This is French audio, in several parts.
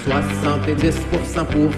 70% pour 100%.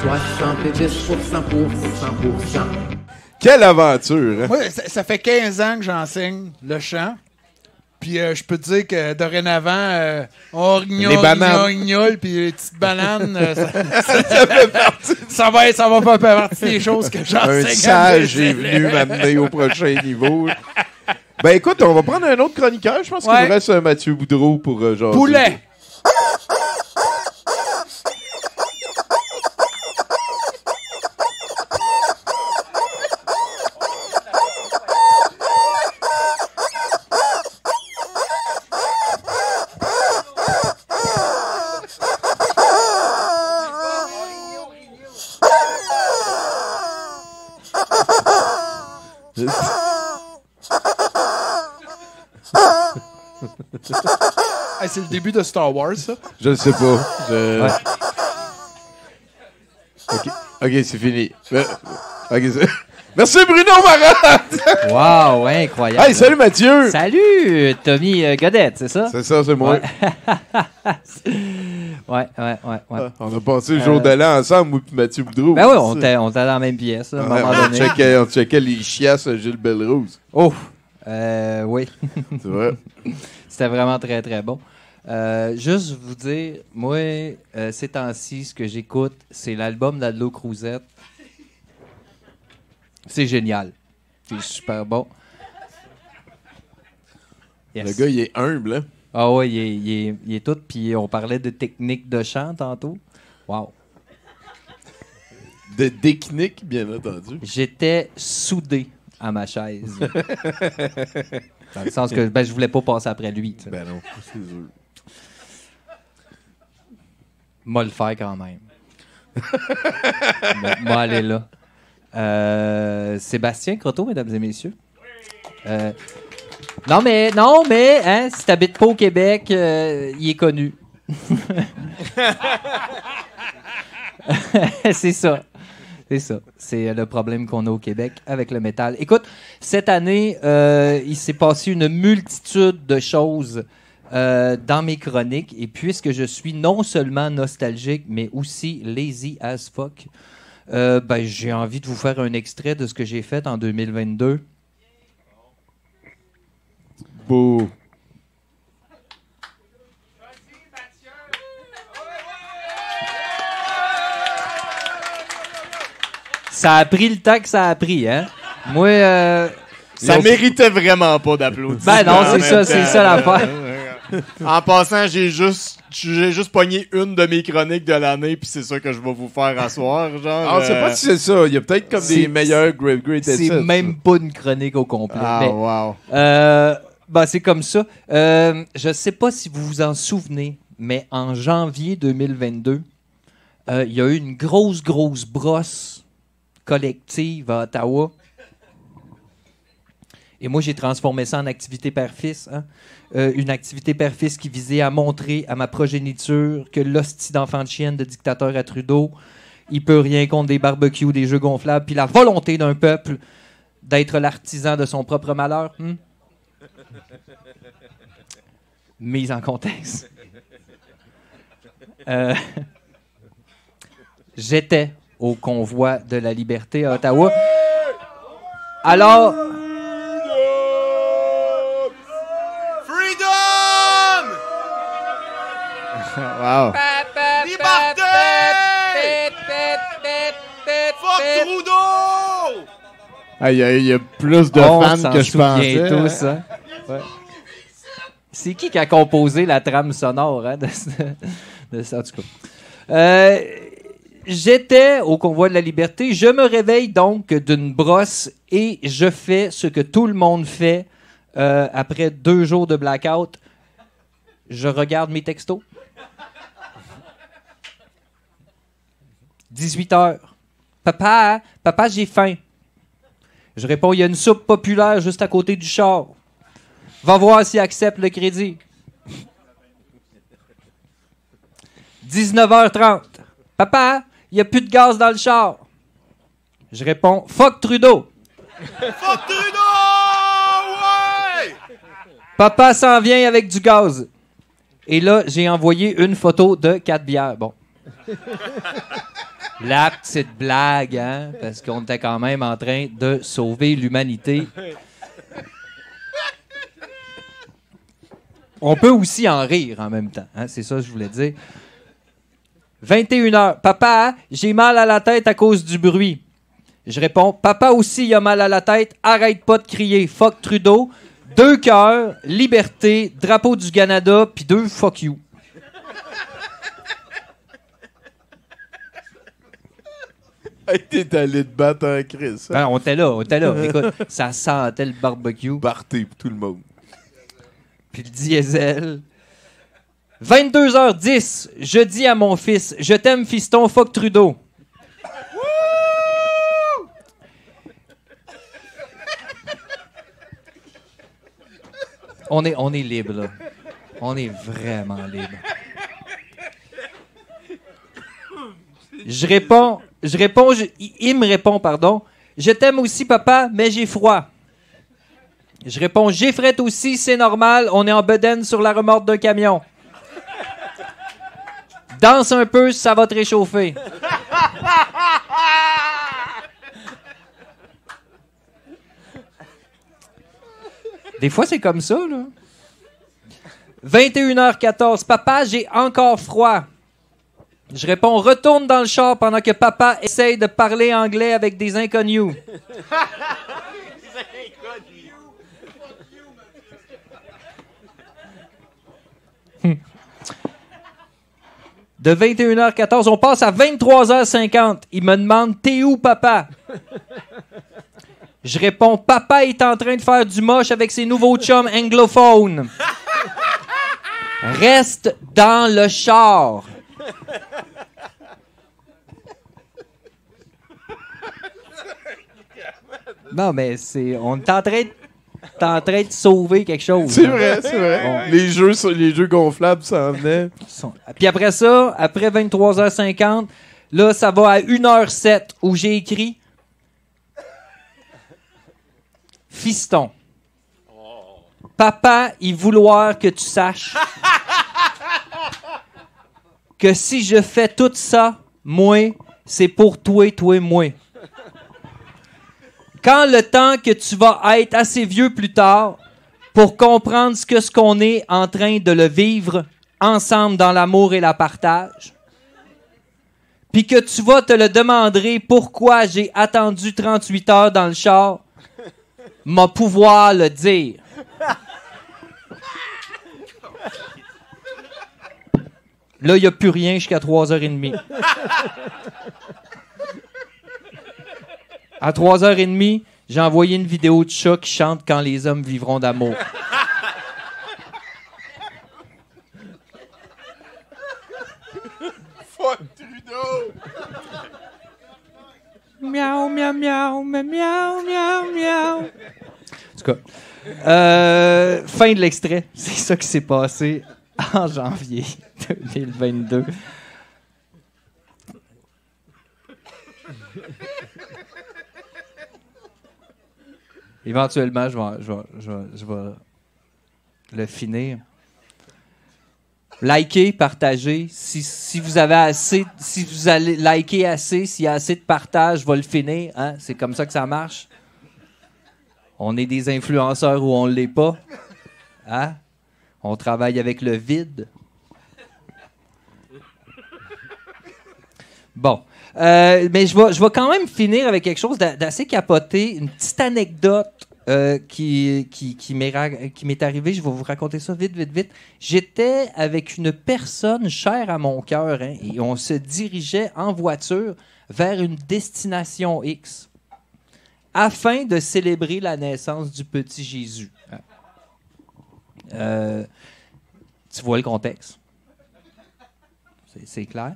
70% pour 100%. Quelle aventure! Hein? Moi, ça fait 15 ans que j'enseigne le chant. Puis je peux te dire que dorénavant, on Les bananes. rignole, puis les petites bananes, ça va faire partie des choses que j'enseigne. Un sage est venu m'amener au prochain niveau. Ben écoute, on va prendre un autre chroniqueur. Je pense qu'il nous reste Mathieu Boudreau pour genre. Poulet! Hey, c'est le début de Star Wars, ça? Je ne sais pas. OK, c'est fini. Merci Bruno Marat! Wow, incroyable. Hey, salut Mathieu! Salut, Tommy Godette, c'est ça? C'est ça, c'est moi. Ouais. On a passé le jour de l'an ensemble, moi et Mathieu Boudreau. Ben oui, on était dans la même pièce, à un moment donné. On checkait les chiasses à Gilles Belrose. Oh, oui. C'est vrai. C'était vraiment très, très bon. Juste vous dire, moi, ces temps-ci, ce que j'écoute, c'est l'album d'Aldo Crouzette. C'est génial. C'est super bon. Yes. Le gars, il est humble, hein? Ah ouais, il est tout. Puis on parlait de technique de chant tantôt. Wow. De technique, bien entendu. J'étais soudé à ma chaise. Dans le sens que je voulais pas passer après lui. T'sais. Ben non, c'est sûr. Moi le faire quand même. Moi aller là. Sébastien Croteau, mesdames et messieurs. Non, mais, hein, si t'habites pas au Québec, il est connu. C'est ça. C'est ça. C'est le problème qu'on a au Québec avec le métal. Écoute, cette année, il s'est passé une multitude de choses dans mes chroniques. Et puisque je suis non seulement nostalgique, mais aussi lazy as fuck, j'ai envie de vous faire un extrait de ce que j'ai fait en 2022. Beau. Ça a pris le temps que ça a pris, hein? Moi, ça méritait vraiment pas d'applaudissements. Ben non, c'est ça l'affaire. En passant, j'ai juste pogné une de mes chroniques de l'année, puis c'est ça que je vais vous faire à soir, genre. Ah, on sait pas si c'est ça. Il y a peut-être comme des meilleurs great C'est même pas une chronique au complet. Ah, mais, wow. c'est comme ça. Je sais pas si vous vous en souvenez, mais en janvier 2022, il y a eu une grosse brosse collective à Ottawa. Et moi, j'ai transformé ça en activité père-fils. Hein? Une activité père-fils qui visait à montrer à ma progéniture que l'hostie d'enfant de chienne de dictateur à Trudeau, il peut rien contre des barbecues, des jeux gonflables, puis la volonté d'un peuple d'être l'artisan de son propre malheur. Mise en contexte. J'étais au convoi de la liberté à Ottawa. Alors... Freedom! Wow. Liberté! Fuck Trudeau! Il y a plus de fans que je pensais. Tous, hein? Ouais. C'est qui a composé la trame sonore hein, de ça, en tout cas? J'étais au convoi de la liberté. Je me réveille donc d'une brosse et je fais ce que tout le monde fait après 2 jours de blackout. Je regarde mes textos. 18h. Papa, j'ai faim. Je réponds, il y a une soupe populaire juste à côté du char. Va voir s'il accepte le crédit. 19h30. Papa, il n'y a plus de gaz dans le char. Je réponds, fuck Trudeau. Fuck Trudeau! Ouais! Papa s'en vient avec du gaz. Et là, j'ai envoyé une photo de 4 bières. Bon. La petite blague, hein? Parce qu'on était quand même en train de sauver l'humanité. On peut aussi en rire en même temps. Hein? C'est ça que je voulais dire. 21h. Papa, j'ai mal à la tête à cause du bruit. Je réponds, papa aussi il a mal à la tête. Arrête pas de crier. Fuck Trudeau. 2 cœurs, liberté, drapeau du Canada, puis 2 fuck you. Hey, t'es allé te battre en crise. Hein? Ben, on était là. Écoute, ça sentait le barbecue. Barté pour tout le monde. Puis le diesel. 22h10, je dis à mon fils, je t'aime fiston, fuck Trudeau. On est libre, là. On est vraiment libre. Il me répond, pardon. Je t'aime aussi, papa, mais j'ai froid. Je réponds, j'ai fret aussi, c'est normal, on est en bedaine sur la remorque d'un camion. Danse un peu, ça va te réchauffer. Des fois, c'est comme ça, là. 21h14. Papa, j'ai encore froid. Je réponds, retourne dans le char pendant que papa essaye de parler anglais avec des inconnus. De 21h14, on passe à 23h50. Il me demande, t'es où, papa? Je réponds, papa est en train de faire du moche avec ses nouveaux chums anglophones. Reste dans le char. Non, mais on est en train de sauver quelque chose. C'est vrai, c'est vrai. Bon. Les jeux gonflables s'en venaient. Puis après ça, après 23h50, là, ça va à 1h07 où j'ai écrit fiston. Papa, il vouloir que tu saches que si je fais tout ça, moi, c'est pour toi, moi. Quand le temps que tu vas être assez vieux plus tard pour comprendre ce qu'on est en train de le vivre ensemble dans l'amour et la partage, puis que tu vas te le demander pourquoi j'ai attendu 38 heures dans le char, m'a pouvoir le dire. Là, il n'y a plus rien jusqu'à 3h30. À 3h30, j'ai envoyé une vidéo de chat qui chante « Quand les hommes vivront d'amour ». Fuck Trudeau! Miaou, miaou, miaou, miaou, miaou, miaou. En tout cas, fin de l'extrait. C'est ça qui s'est passé en janvier 2022. Éventuellement, je vais le finir. Likez, partagez. Si vous avez assez, si vous allez liker assez, s'il y a assez de partage, je vais le finir. Hein? C'est comme ça que ça marche. On est des influenceurs ou on ne l'est pas. Hein? On travaille avec le vide. Bon. Mais je vais quand même finir avec quelque chose d'assez capoté. Une petite anecdote qui m'est arrivée. Je vais vous raconter ça vite. J'étais avec une personne chère à mon cœur, hein, et on se dirigeait en voiture vers une destination X afin de célébrer la naissance du petit Jésus. Tu vois le contexte? C'est clair.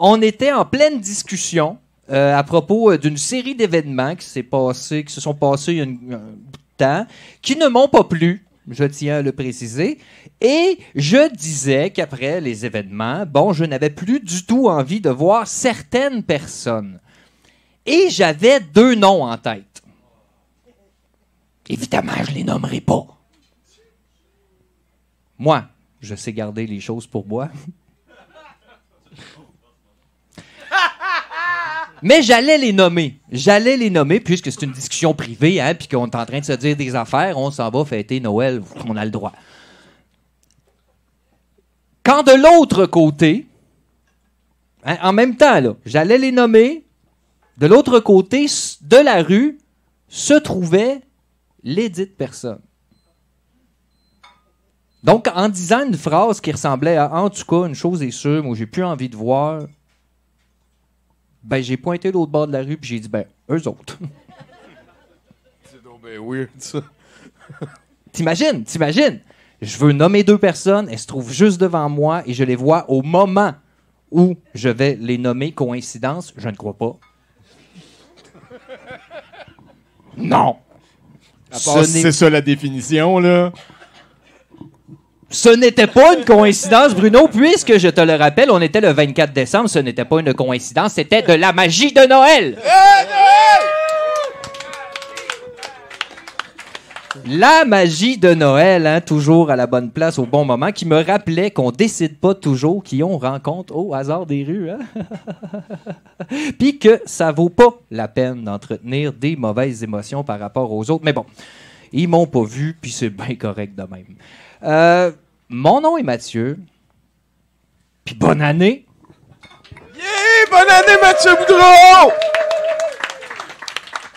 On était en pleine discussion à propos d'une série d'événements qui se sont passés il y a un bout de temps, qui ne m'ont pas plu, je tiens à le préciser, et je disais qu'après les événements, je n'avais plus du tout envie de voir certaines personnes. Et j'avais 2 noms en tête. Évidemment, je les nommerai pas. Moi, je sais garder les choses pour moi. Mais j'allais les nommer. Puisque c'est une discussion privée, hein, puis qu'on est en train de se dire des affaires, on s'en va fêter Noël, on a le droit. Quand de l'autre côté, hein, en même temps, là, j'allais les nommer, de l'autre côté de la rue se trouvait lesdite personne. Donc, en disant une phrase qui ressemblait à « En tout cas, une chose est sûre, moi, j'ai plus envie de voir », ben, j'ai pointé l'autre bord de la rue puis j'ai dit « Ben, eux autres. » C'est donc ben weird, ça. T'imagines? Je veux nommer 2 personnes, elles se trouvent juste devant moi et je les vois au moment où je vais les nommer. Coïncidence? Je ne crois pas. Non. C'est ça la définition, là. Ce n'était pas une coïncidence, Bruno, puisque, je te le rappelle, on était le 24 décembre, ce n'était pas une coïncidence, c'était de la magie de Noël! La magie de Noël, hein, toujours à la bonne place au bon moment, qui me rappelait qu'on décide pas toujours qui on rencontre au hasard des rues. Hein? Puis que ça vaut pas la peine d'entretenir des mauvaises émotions par rapport aux autres. Mais bon, ils m'ont pas vu, puis c'est bien correct de même. Mon nom est Mathieu. Puis bonne année. Yeah! Bonne année, Mathieu Boudreau!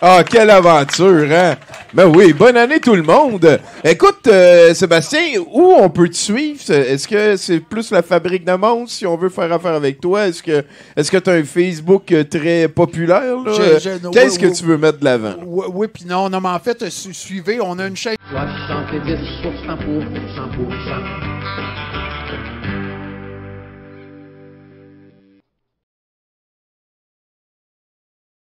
Ah, quelle aventure, hein? Ben oui, bonne année tout le monde. Écoute, Sébastien, où on peut te suivre? Est-ce que c'est plus la Fabrique de monstres si on veut faire affaire avec toi? Est-ce que tu as un Facebook très populaire? Là? Qu'est-ce que tu veux mettre de l'avant? Oui, puis non, mais en fait, suivez, on a une chaîne. 70% pour 100%.